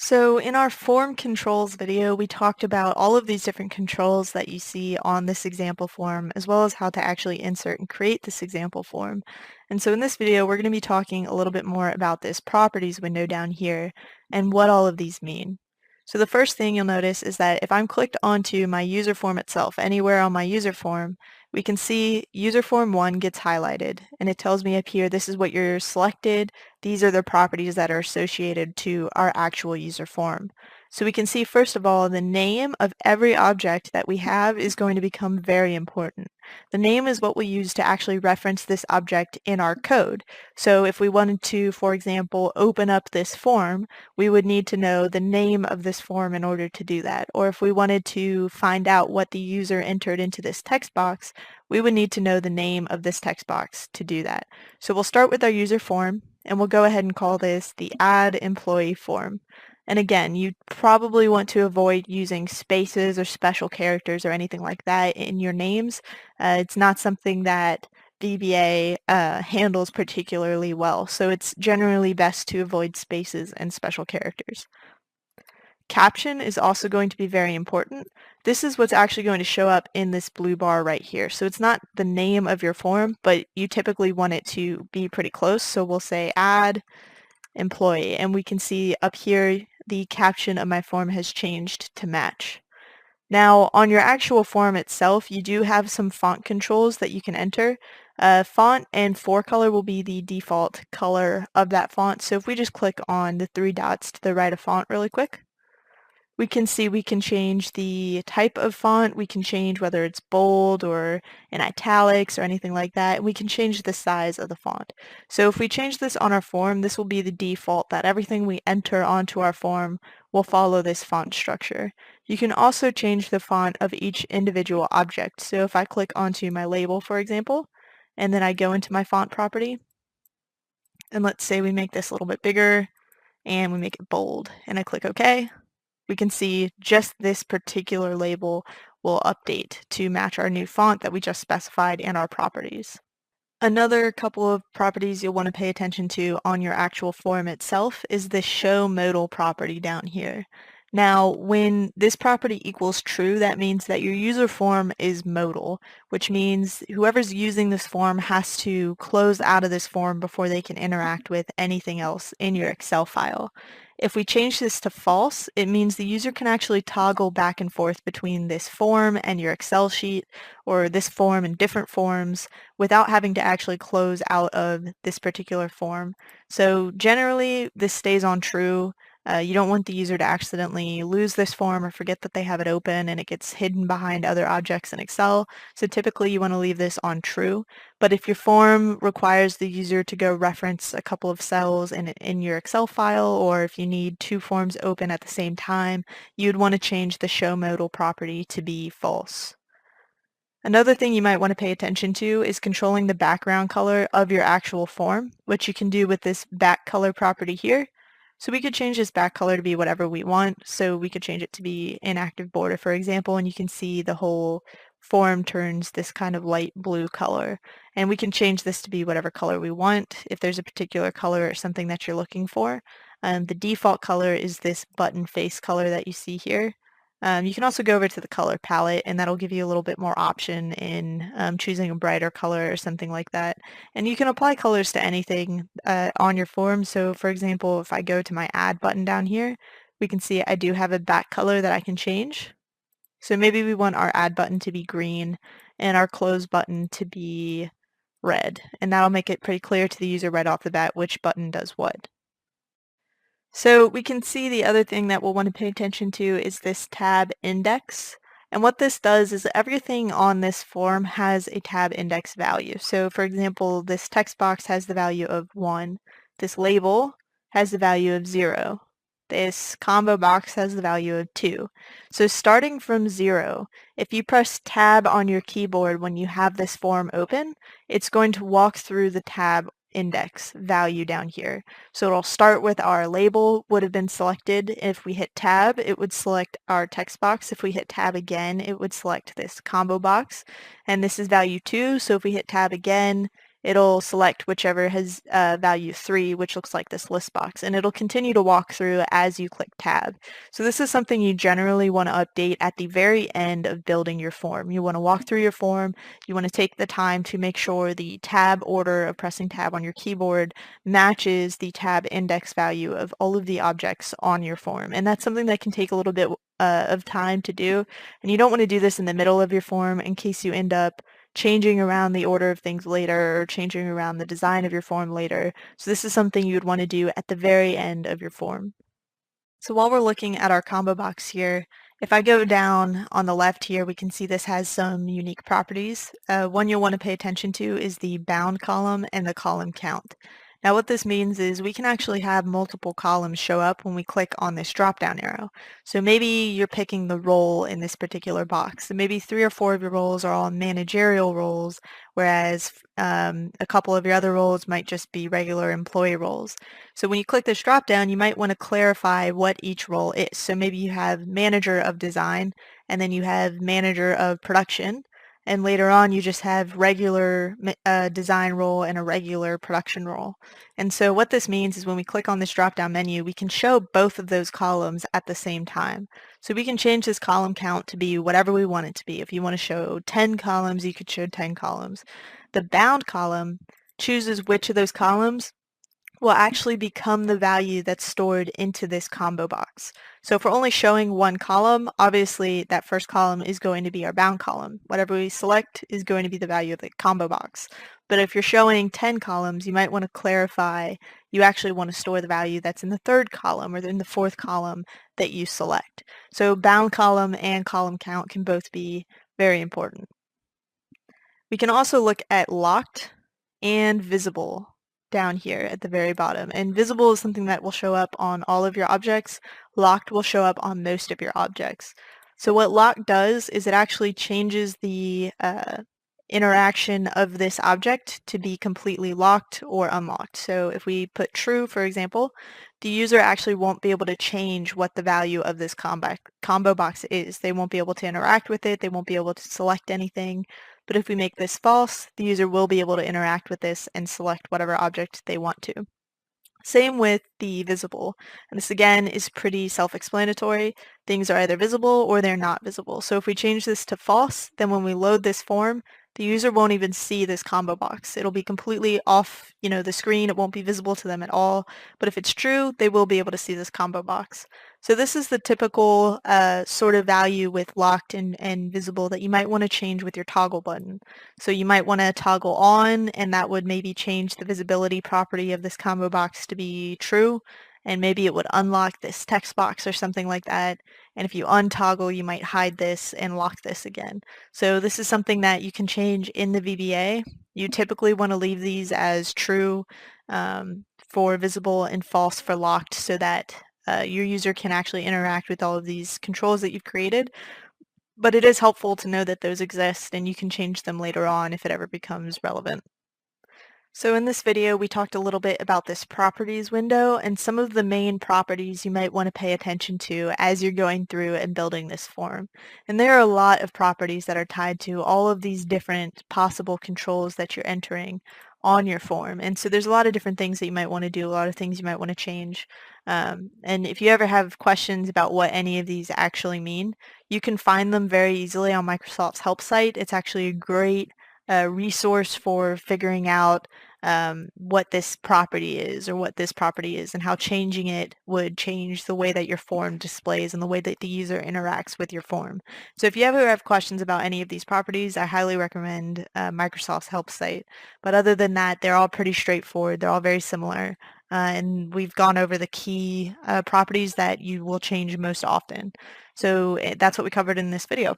So in our form controls video, we talked about all of these different controls that you see on this example form, as well as how to actually insert and create this example form. And so in this video, we're going to be talking a little bit more about this properties window down here and what all of these mean. So the first thing you'll notice is that if I'm clicked onto my user form itself, anywhere on my user form, we can see user form 1 gets highlighted, and it tells me up here this is what you're selected. These are the properties that are associated to our actual user form. So we can see, first of all, the name of every object that we have is going to become very important. The name is what we use to actually reference this object in our code. So if we wanted to, for example, open up this form, we would need to know the name of this form in order to do that. Or if we wanted to find out what the user entered into this text box, we would need to know the name of this text box to do that. So we'll start with our user form, and we'll go ahead and call this the add employee form. And again, you probably want to avoid using spaces or special characters or anything like that in your names. It's not something that VBA handles particularly well, so it's generally best to avoid spaces and special characters. Caption is also going to be very important. This is what's actually going to show up in this blue bar right here. So it's not the name of your form, but you typically want it to be pretty close. So we'll say add employee, and we can see up here the caption of my form has changed to match. Now, on your actual form itself, you do have some font controls that you can enter. Font and forecolor will be the default color of that font. So if we just click on the three dots to the right of font really quick, we can see we can change the type of font. We can change whether it's bold or in italics or anything like that. We can change the size of the font. So if we change this on our form, this will be the default that everything we enter onto our form will follow this font structure. You can also change the font of each individual object. So if I click onto my label, for example, and then I go into my font property, and let's say we make this a little bit bigger and we make it bold, and I click OK, we can see just this particular label will update to match our new font that we just specified in our properties. Another couple of properties you'll want to pay attention to on your actual form itself is the show modal property down here. Now, when this property equals true, that means that your user form is modal, which means whoever's using this form has to close out of this form before they can interact with anything else in your Excel file. If we change this to false, it means the user can actually toggle back and forth between this form and your Excel sheet, or this form and different forms, without having to actually close out of this particular form. So generally, this stays on true. You don't want the user to accidentally lose this form or forget that they have it open and it gets hidden behind other objects in Excel. So typically you want to leave this on true. But if your form requires the user to go reference a couple of cells in your Excel file, or if you need two forms open at the same time, you'd want to change the show modal property to be false. Another thing you might want to pay attention to is controlling the background color of your actual form, which you can do with this back color property here. So we could change this back color to be whatever we want. So we could change it to be inactive border, for example, and you can see the whole form turns this kind of light blue color. And we can change this to be whatever color we want if there's a particular color or something that you're looking for. The default color is this button face color that you see here. You can also go over to the color palette, and that'll give you a little bit more option in choosing a brighter color or something like that. And you can apply colors to anything on your form. So for example, if I go to my add button down here, we can see I do have a back color that I can change. So maybe we want our add button to be green and our close button to be red. And that'll make it pretty clear to the user right off the bat which button does what. So we can see the other thing that we'll want to pay attention to is this tab index. And what this does is everything on this form has a tab index value. So for example, this text box has the value of 1. This label has the value of 0. This combo box has the value of 2. So starting from 0, if you press tab on your keyboard when you have this form open, it's going to walk through the tab index value down here. So it'll start with our label would have been selected. If we hit tab, it would select our text box. If we hit tab again, it would select this combo box. And this is value 2, so if we hit tab again, it'll select whichever has value 3, which looks like this list box, and it'll continue to walk through as you click tab. So this is something you generally want to update at the very end of building your form. You want to walk through your form, you want to take the time to make sure the tab order of pressing tab on your keyboard matches the tab index value of all of the objects on your form. And that's something that can take a little bit of time to do. And you don't want to do this in the middle of your form in case you end up changing around the order of things later or changing around the design of your form later. So this is something you would want to do at the very end of your form. So while we're looking at our combo box here, if I go down on the left here, we can see this has some unique properties. One you'll want to pay attention to is the bound column and the column count. Now what this means is we can actually have multiple columns show up when we click on this drop-down arrow. So maybe you're picking the role in this particular box. So maybe 3 or 4 of your roles are all managerial roles, whereas a couple of your other roles might just be regular employee roles. So when you click this drop down, you might want to clarify what each role is. So maybe you have manager of design, and then you have manager of production, and later on you just have regular design role and a regular production role. And so what this means is when we click on this drop down menu, we can show both of those columns at the same time. So we can change this column count to be whatever we want it to be. If you want to show 10 columns, you could show 10 columns. The bound column chooses which of those columns will actually become the value that's stored into this combo box. So if we're only showing one column, obviously that first column is going to be our bound column. Whatever we select is going to be the value of the combo box. But if you're showing 10 columns, you might want to clarify you actually want to store the value that's in the third column or in the fourth column that you select. So bound column and column count can both be very important. We can also look at locked and visible down here at the very bottom. And visible is something that will show up on all of your objects. Locked will show up on most of your objects. So what locked does is it actually changes the interaction of this object to be completely locked or unlocked. So if we put true, for example, the user actually won't be able to change what the value of this combo box is. They won't be able to interact with it. They won't be able to select anything. But if we make this false, the user will be able to interact with this and select whatever object they want to. Same with the visible. And this again is pretty self-explanatory. Things are either visible or they're not visible. So if we change this to false, then when we load this form, the user won't even see this combo box. It'll be completely off, the screen. It won't be visible to them at all. But if it's true, they will be able to see this combo box. So this is the typical sort of value with locked and visible that you might want to change with your toggle button. So you might want to toggle on, and that would maybe change the visibility property of this combo box to be true, and maybe it would unlock this text box or something like that. And if you untoggle, you might hide this and lock this again. So this is something that you can change in the VBA. You typically want to leave these as true for visible and false for locked so that your user can actually interact with all of these controls that you've created. But it is helpful to know that those exist and you can change them later on if it ever becomes relevant. So in this video, we talked a little bit about this properties window and some of the main properties you might want to pay attention to as you're going through and building this form. And there are a lot of properties that are tied to all of these different possible controls that you're entering on your form. And so there's a lot of different things that you might want to do, a lot of things you might want to change. And if you ever have questions about what any of these actually mean, you can find them very easily on Microsoft's help site. It's actually a great resource for figuring out what this property is or what this property is and how changing it would change the way that your form displays and the way that the user interacts with your form. So if you ever have questions about any of these properties, I highly recommend Microsoft's help site. But other than that, they're all pretty straightforward. They're all very similar. And we've gone over the key properties that you will change most often. So that's what we covered in this video.